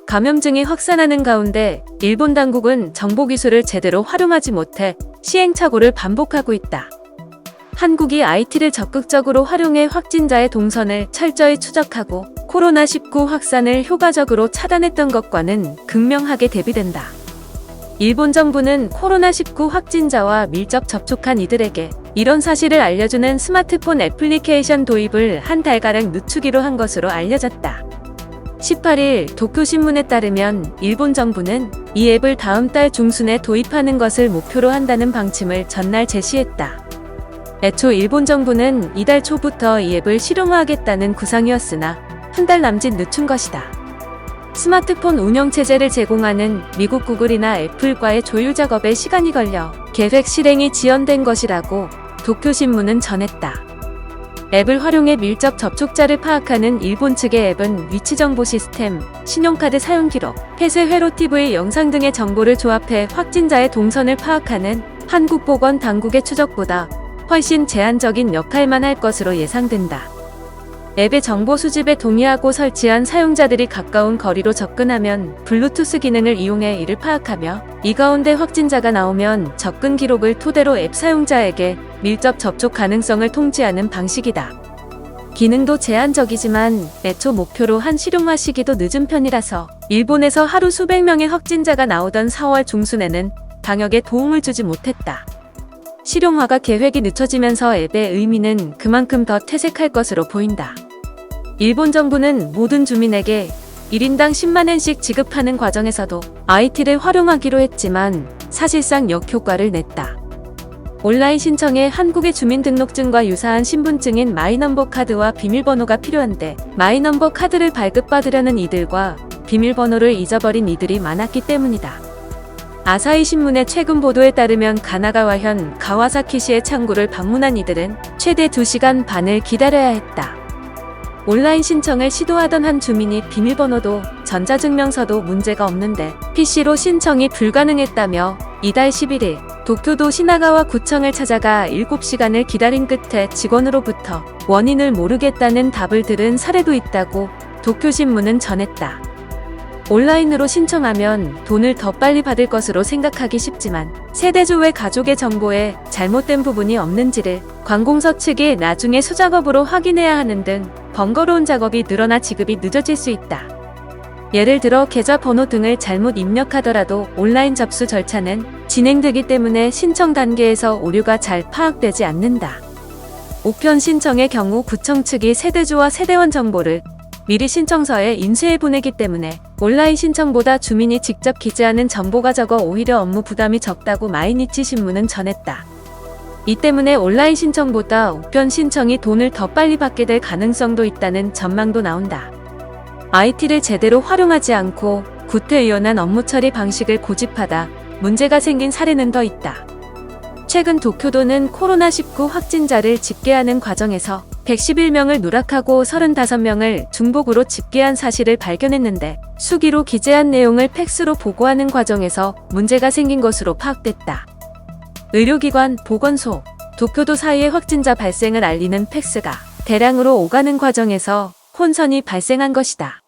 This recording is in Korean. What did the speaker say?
감염증이 확산하는 가운데 일본 당국은 정보기술을 제대로 활용하지 못해 시행착오를 반복하고 있다. 한국이 IT를 적극적으로 활용해 확진자의 동선을 철저히 추적하고 코로나19 확산을 효과적으로 차단했던 것과는 극명하게 대비된다. 일본 정부는 코로나19 확진자와 밀접 접촉한 이들에게 이런 사실을 알려주는 스마트폰 애플리케이션 도입을 한 달가량 늦추기로 한 것으로 알려졌다. 18일 도쿄신문에 따르면 일본 정부는 이 앱을 다음 달 중순에 도입하는 것을 목표로 한다는 방침을 전날 제시했다. 애초 일본 정부는 이달 초부터 이 앱을 실용화하겠다는 구상이었으나 한 달 남짓 늦춘 것이다. 스마트폰 운영체제를 제공하는 미국 구글이나 애플과의 조율 작업에 시간이 걸려 계획 실행이 지연된 것이라고 도쿄신문은 전했다. 앱을 활용해 밀접 접촉자를 파악하는 일본 측의 앱은 위치정보 시스템, 신용카드 사용기록, 폐쇄 회로 TV 영상 등의 정보를 조합해 확진자의 동선을 파악하는 한국보건당국의 추적보다 훨씬 제한적인 역할만 할 것으로 예상된다. 앱의 정보 수집에 동의하고 설치한 사용자들이 가까운 거리로 접근하면 블루투스 기능을 이용해 이를 파악하며 이 가운데 확진자가 나오면 접근 기록을 토대로 앱 사용자에게 밀접 접촉 가능성을 통지하는 방식이다. 기능도 제한적이지만 애초 목표로 한 실용화 시기도 늦은 편이라서 일본에서 하루 수백 명의 확진자가 나오던 4월 중순에는 방역에 도움을 주지 못했다. 실용화가 계획이 늦춰지면서 앱의 의미는 그만큼 더 퇴색할 것으로 보인다. 일본 정부는 모든 주민에게 1인당 10만엔씩 지급하는 과정에서도 IT를 활용하기로 했지만 사실상 역효과를 냈다. 온라인 신청에 한국의 주민등록증과 유사한 신분증인 마이넘버 카드와 비밀번호가 필요한데 마이넘버 카드를 발급받으려는 이들과 비밀번호를 잊어버린 이들이 많았기 때문이다. 아사히 신문의 최근 보도에 따르면 가나가와현 가와사키시의 창구를 방문한 이들은 최대 2시간 반을 기다려야 했다. 온라인 신청을 시도하던 한 주민이 비밀번호도 전자증명서도 문제가 없는데 PC로 신청이 불가능했다며 이달 11일 도쿄도 시나가와 구청을 찾아가 7시간을 기다린 끝에 직원으로부터 원인을 모르겠다는 답을 들은 사례도 있다고 도쿄신문은 전했다. 온라인으로 신청하면 돈을 더 빨리 받을 것으로 생각하기 쉽지만 세대주 외 가족의 정보에 잘못된 부분이 없는지를 관공서 측이 나중에 수작업으로 확인해야 하는 등 번거로운 작업이 늘어나 지급이 늦어질 수 있다. 예를 들어 계좌번호 등을 잘못 입력하더라도 온라인 접수 절차는 진행되기 때문에 신청 단계에서 오류가 잘 파악되지 않는다. 우편 신청의 경우 구청 측이 세대주와 세대원 정보를 미리 신청서에 인쇄해 보내기 때문에 온라인 신청보다 주민이 직접 기재하는 정보가 적어 오히려 업무 부담이 적다고 마이니치 신문은 전했다. 이 때문에 온라인 신청보다 우편 신청이 돈을 더 빨리 받게 될 가능성도 있다는 전망도 나온다. IT를 제대로 활용하지 않고 구태의연한 업무 처리 방식을 고집하다 문제가 생긴 사례는 더 있다. 최근 도쿄도는 코로나19 확진자를 집계하는 과정에서 111명을 누락하고 35명을 중복으로 집계한 사실을 발견했는데 수기로 기재한 내용을 팩스로 보고하는 과정에서 문제가 생긴 것으로 파악됐다. 의료기관, 보건소, 도쿄도 사이의 확진자 발생을 알리는 팩스가 대량으로 오가는 과정에서 혼선이 발생한 것이다.